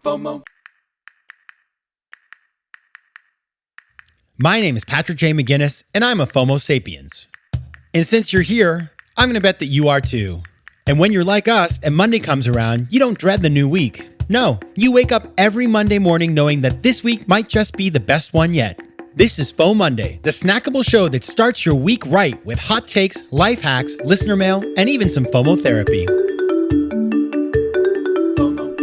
FOMO. My name is Patrick J. McGinnis, and I'm a FOMO Sapiens. And since you're here, I'm going to bet that you are too. And when you're like us and Monday comes around, you don't dread the new week. No, you wake up every Monday morning knowing that this week might just be the best one yet. This is FOMOnday, the snackable show that starts your week right with hot takes, life hacks, listener mail, and even some FOMO therapy. FOMO. FOMO.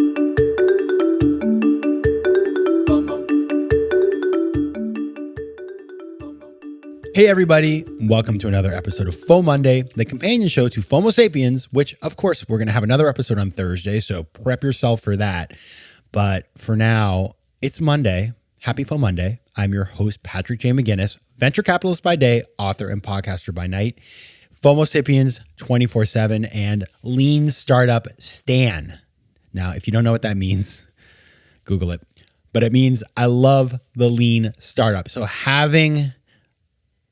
FOMO. Hey everybody, welcome to another episode of FOMOnday, the companion show to FOMO Sapiens, which of course we're going to have another episode on Thursday, so prep yourself for that. But for now, it's Monday. Happy FOMOnday. I'm your host, Patrick J. McGinnis, venture capitalist by day, author and podcaster by night, FOMO Sapiens 24/7, and lean startup stan. Now, if you don't know what that means, Google it. But it means I love the lean startup. So having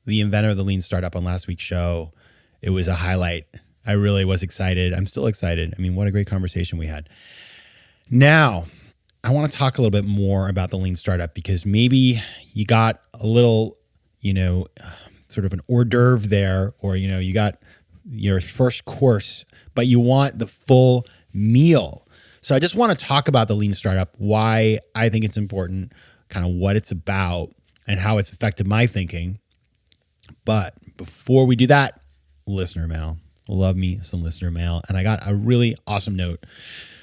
the inventor of the lean startup on last week's show, it was a highlight. I really was excited. I'm still excited. I mean, what a great conversation we had. Now, I want to talk a little bit more about the lean startup because maybe you got a little, sort of an hors d'oeuvre there, or, you got your first course, but you want the full meal. So I just want to talk about the lean startup, why I think it's important, kind of what it's about and how it's affected my thinking. But before we do that, listener mail. Love me some listener mail. And I got a really awesome note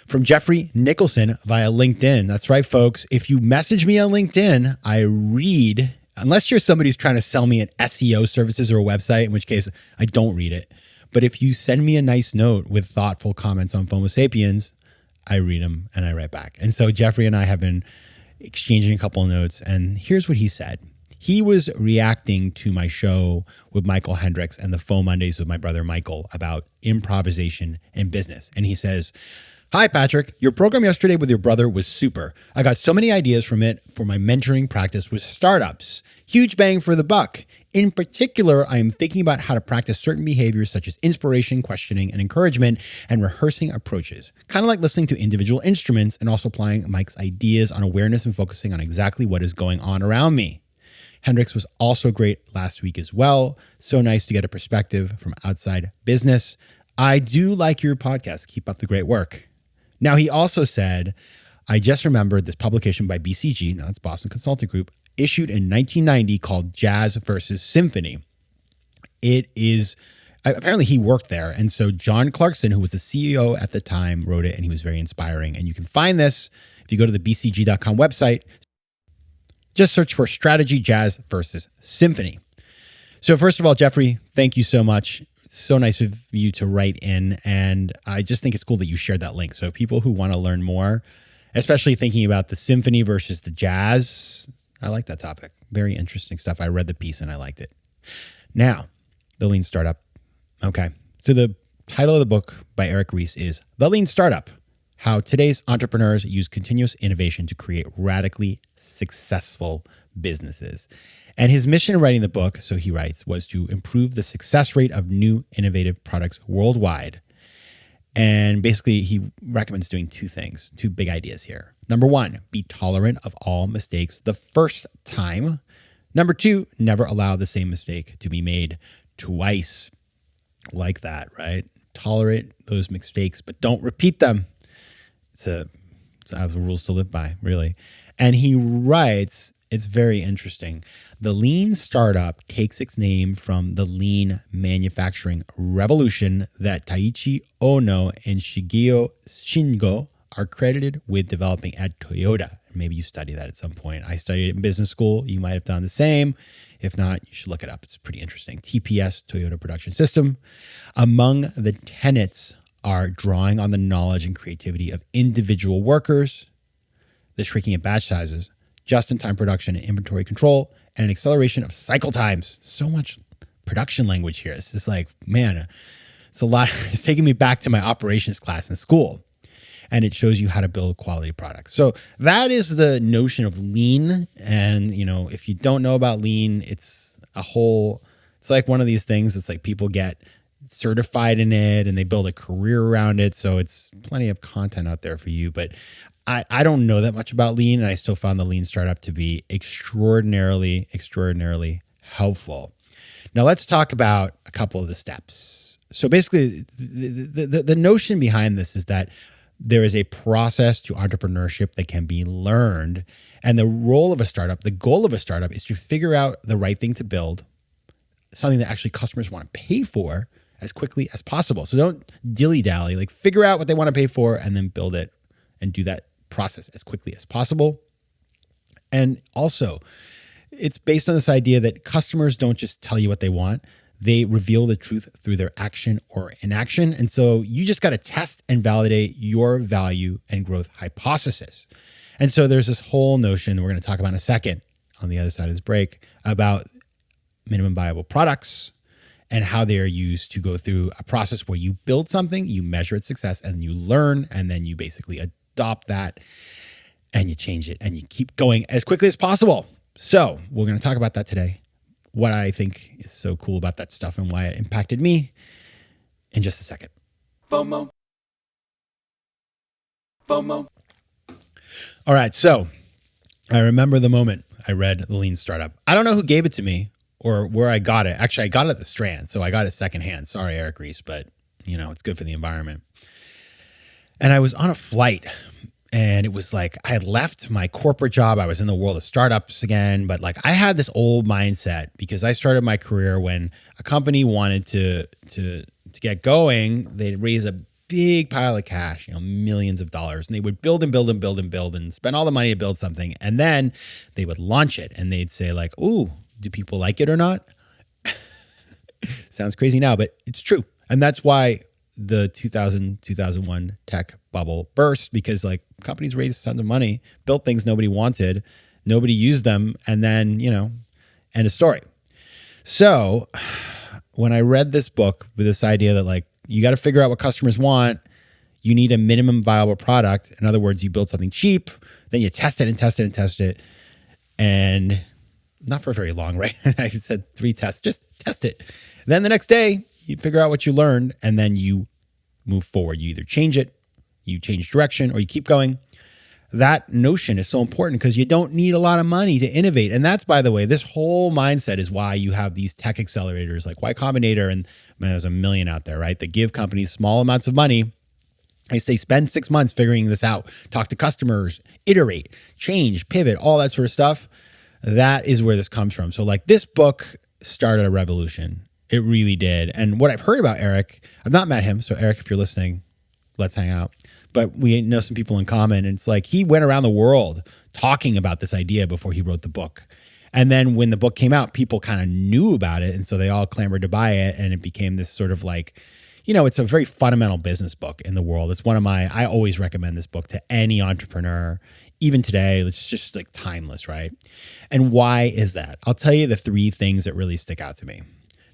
from Jeffrey Nicholson via LinkedIn. That's right, folks. If you message me on LinkedIn, I read, unless you're somebody who's trying to sell me an SEO services or a website, in which case I don't read it. But if you send me a nice note with thoughtful comments on FOMO Sapiens, I read them and I write back. And so Jeffrey and I have been exchanging a couple of notes, and here's what he said. He was reacting to my show with Michael Hendricks and the FOMOndays with my brother Michael about improvisation and business. And he says, "Hi, Patrick. Your program yesterday with your brother was super. I got so many ideas from it for my mentoring practice with startups. Huge bang for the buck. In particular, I am thinking about how to practice certain behaviors such as inspiration, questioning, and encouragement, and rehearsing approaches. Kind of like listening to individual instruments and also applying Mike's ideas on awareness and focusing on exactly what is going on around me. Hendricks was also great last week as well. So nice to get a perspective from outside business. I do like your podcast. Keep up the great work." Now, he also said, "I just remembered this publication by BCG, now it's Boston Consulting Group, issued in 1990 called Jazz versus Symphony." It is, apparently he worked there. And so John Clarkson, who was the CEO at the time, wrote it, and he was very inspiring. And you can find this if you go to the bcg.com website. Just search for Strategy Jazz versus Symphony. So first of all, Jeffrey, thank you so much. So nice of you to write in. And I just think it's cool that you shared that link. So people who want to learn more, especially thinking about the symphony versus the jazz, I like that topic. Very interesting stuff. I read the piece and I liked it. Now, the Lean Startup. Okay. So the title of the book by Eric Ries is The Lean Startup: How Today's Entrepreneurs Use Continuous Innovation to Create Radically Successful Businesses. And his mission in writing the book, so he writes, was to improve the success rate of new innovative products worldwide. And basically, he recommends doing two things, two big ideas here. Number one, be tolerant of all mistakes the first time. Number two, never allow the same mistake to be made twice. Like that, right? Tolerate those mistakes, but don't repeat them. It's the rules to live by, really. And he writes, it's very interesting. The lean startup takes its name from the lean manufacturing revolution that Taiichi Ohno and Shigeo Shingo are credited with developing at Toyota. Maybe you studied that at some point. I studied it in business school. You might have done the same. If not, you should look it up. It's pretty interesting. TPS, Toyota Production System. Among the tenets are drawing on the knowledge and creativity of individual workers, the shrinking of batch sizes, just-in-time production and inventory control, and an acceleration of cycle times. So much production language here. It's just like, man, it's a lot. It's taking me back to my operations class in school. And it shows you how to build quality products. So that is the notion of lean. And, if you don't know about lean, it's like one of these things. It's like people get certified in it and they build a career around it. So it's plenty of content out there for you. But I don't know that much about lean, and I still found the lean startup to be extraordinarily helpful. Now let's talk about a couple of the steps. So basically, the notion behind this is that there is a process to entrepreneurship that can be learned. And the role of a startup, the goal of a startup is to figure out the right thing to build, something that actually customers want to pay for as quickly as possible. So don't dilly-dally, like figure out what they want to pay for and then build it and do that process as quickly as possible. And also, it's based on this idea that customers don't just tell you what they want. They reveal the truth through their action or inaction. And so you just got to test and validate your value and growth hypothesis. And so there's this whole notion we're going to talk about in a second on the other side of this break about minimum viable products and how they are used to go through a process where you build something, you measure its success, and you learn, and then you basically adopt that and you change it and you keep going as quickly as possible. So we're going to talk about that today. What I think is so cool about that stuff and why it impacted me in just a second. FOMO. FOMO. All right. So I remember the moment I read The Lean Startup. I don't know who gave it to me or where I got it. Actually, I got it at the Strand. So I got it secondhand. Sorry, Eric Ries, but it's good for the environment. And I was on a flight. And it was like I had left my corporate job. I was in the world of startups again. But like I had this old mindset because I started my career when a company wanted to get going. They'd raise a big pile of cash, millions of dollars. And they would build and spend all the money to build something. And then they would launch it. And they'd say like, ooh, do people like it or not? Sounds crazy now, but it's true. And that's why the 2001 tech bubble burst, because like companies raised tons of money, built things nobody wanted, nobody used them, and then, end of story. So when I read this book with this idea that like, you got to figure out what customers want, you need a minimum viable product. In other words, you build something cheap, then you test it, and not for very long, right? I said 3 tests, just test it. Then the next day, you figure out what you learned, and then you move forward. You either change it, you change direction, or you keep going. That notion is so important because you don't need a lot of money to innovate. And that's, by the way, this whole mindset is why you have these tech accelerators like Y Combinator, and there's a million out there, right? That give companies small amounts of money. I say spend 6 months figuring this out, talk to customers, iterate, change, pivot, all that sort of stuff. That is where this comes from. So like this book started a revolution. It really did. And what I've heard about Eric, I've not met him. So Eric, if you're listening, let's hang out. But we know some people in common. And it's like he went around the world talking about this idea before he wrote the book. And then when the book came out, people kind of knew about it. And so they all clamored to buy it. And it became this sort of like, it's a very fundamental business book in the world. It's I always recommend this book to any entrepreneur. Even today, it's just like timeless, right? And why is that? I'll tell you the 3 things that really stick out to me.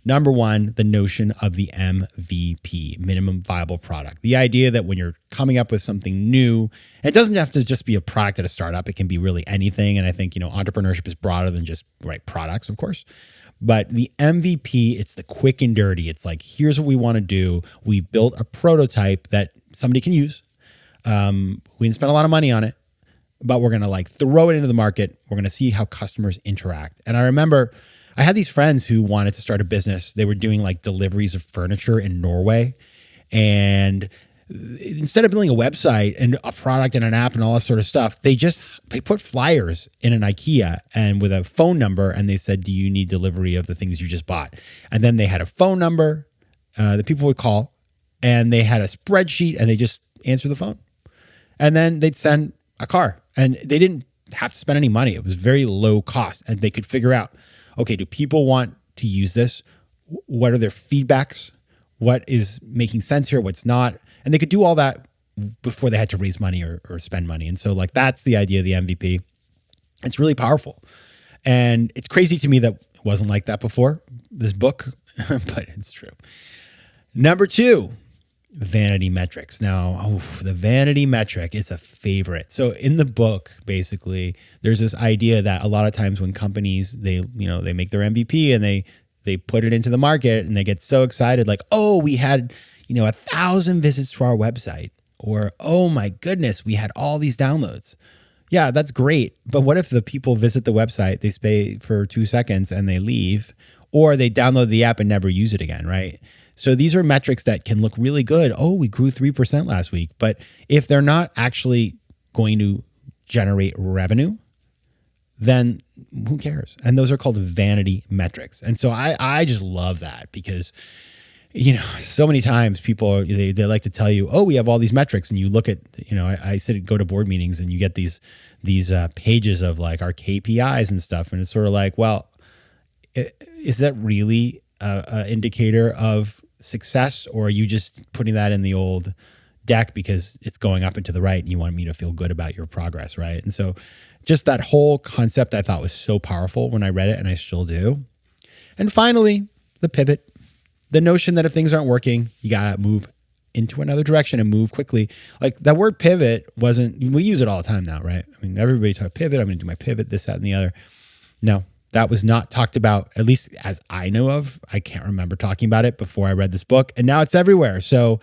Number 1, the notion of the MVP, minimum viable product. The idea that when you're coming up with something new, it doesn't have to just be a product at a startup. It can be really anything. And I think, entrepreneurship is broader than just products, of course. But the MVP, it's the quick and dirty. It's like, here's what we want to do. We've built a prototype that somebody can use. We didn't spend a lot of money on it, but we're going to like throw it into the market. We're going to see how customers interact. And I remember I had these friends who wanted to start a business. They were doing like deliveries of furniture in Norway. And instead of building a website and a product and an app and all that sort of stuff, they put flyers in an IKEA and with a phone number, and they said, do you need delivery of the things you just bought? And then they had a phone number that people would call, and they had a spreadsheet, and they just answer the phone. And then they'd send a car, and they didn't have to spend any money. It was very low cost, and they could figure out, okay, do people want to use this? What are their feedbacks? What is making sense here? What's not? And they could do all that before they had to raise money or spend money. And so like, that's the idea of the MVP. It's really powerful. And it's crazy to me that it wasn't like that before this book, but it's true. Number 2, vanity metrics. Now, the vanity metric is a favorite. So in the book, basically, there's this idea that a lot of times when companies, they make their MVP and they they put it into the market and they get so excited, like, oh, we had, 1,000 visits to our website, or, oh my goodness, we had all these downloads. Yeah, that's great. But what if the people visit the website, they stay for 2 seconds and they leave, or they download the app and never use it again, right? So these are metrics that can look really good. Oh, we grew 3% last week. But if they're not actually going to generate revenue, then who cares? And those are called vanity metrics. And so I just love that because, so many times people, they like to tell you, oh, we have all these metrics. And you look at, I go to board meetings and you get these pages of like our KPIs and stuff. And it's sort of like, well, is that really an indicator of success, or are you just putting that in the old deck because it's going up and to the right and you want me to feel good about your progress, right? And so just that whole concept I thought was so powerful when I read it, and I still do. And finally, the pivot, the notion that if things aren't working, you got to move into another direction and move quickly. Like that word pivot we use it all the time now, right? I mean, everybody talks pivot. I'm going to do my pivot, this, that, and the other. No, that was not talked about, at least as I know of. I can't remember talking about it before I read this book, and now it's everywhere. So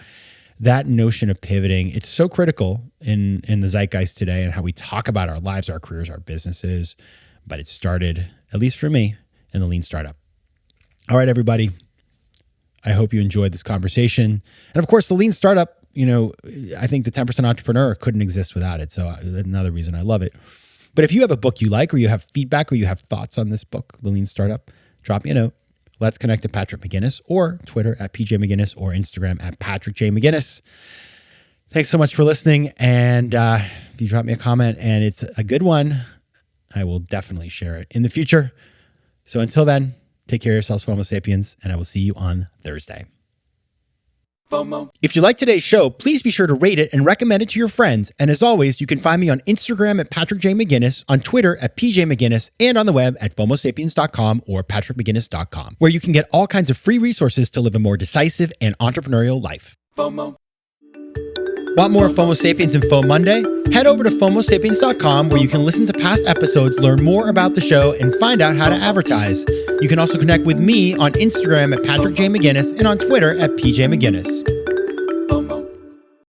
that notion of pivoting, it's so critical in the zeitgeist today and how we talk about our lives, our careers, our businesses. But it started, at least for me, in the Lean Startup. All right, everybody. I hope you enjoyed this conversation. And of course, the Lean Startup, I think the 10% Entrepreneur couldn't exist without it. So another reason I love it. But if you have a book you like, or you have feedback, or you have thoughts on this book, The Lean Startup, drop me a note. Let's connect to Patrick McGinnis, or Twitter at PJ McGinnis, or Instagram at Patrick J. McGinnis. Thanks so much for listening. And if you drop me a comment and it's a good one, I will definitely share it in the future. So until then, take care of yourselves, FOMO Sapiens, and I will see you on Thursday. FOMO. If you like today's show, please be sure to rate it and recommend it to your friends. And as always, you can find me on Instagram at Patrick J. McGinnis, on Twitter at PJ McGinnis, and on the web at FOMOsapiens.com or PatrickMcGinnis.com, where you can get all kinds of free resources to live a more decisive and entrepreneurial life. FOMO. Want more FOMO Sapiens and FOMOnday? Head over to FOMOsapiens.com, where you can listen to past episodes, learn more about the show, and find out how to advertise. You can also connect with me on Instagram at Patrick J. McGinnis and on Twitter at PJ McGinnis.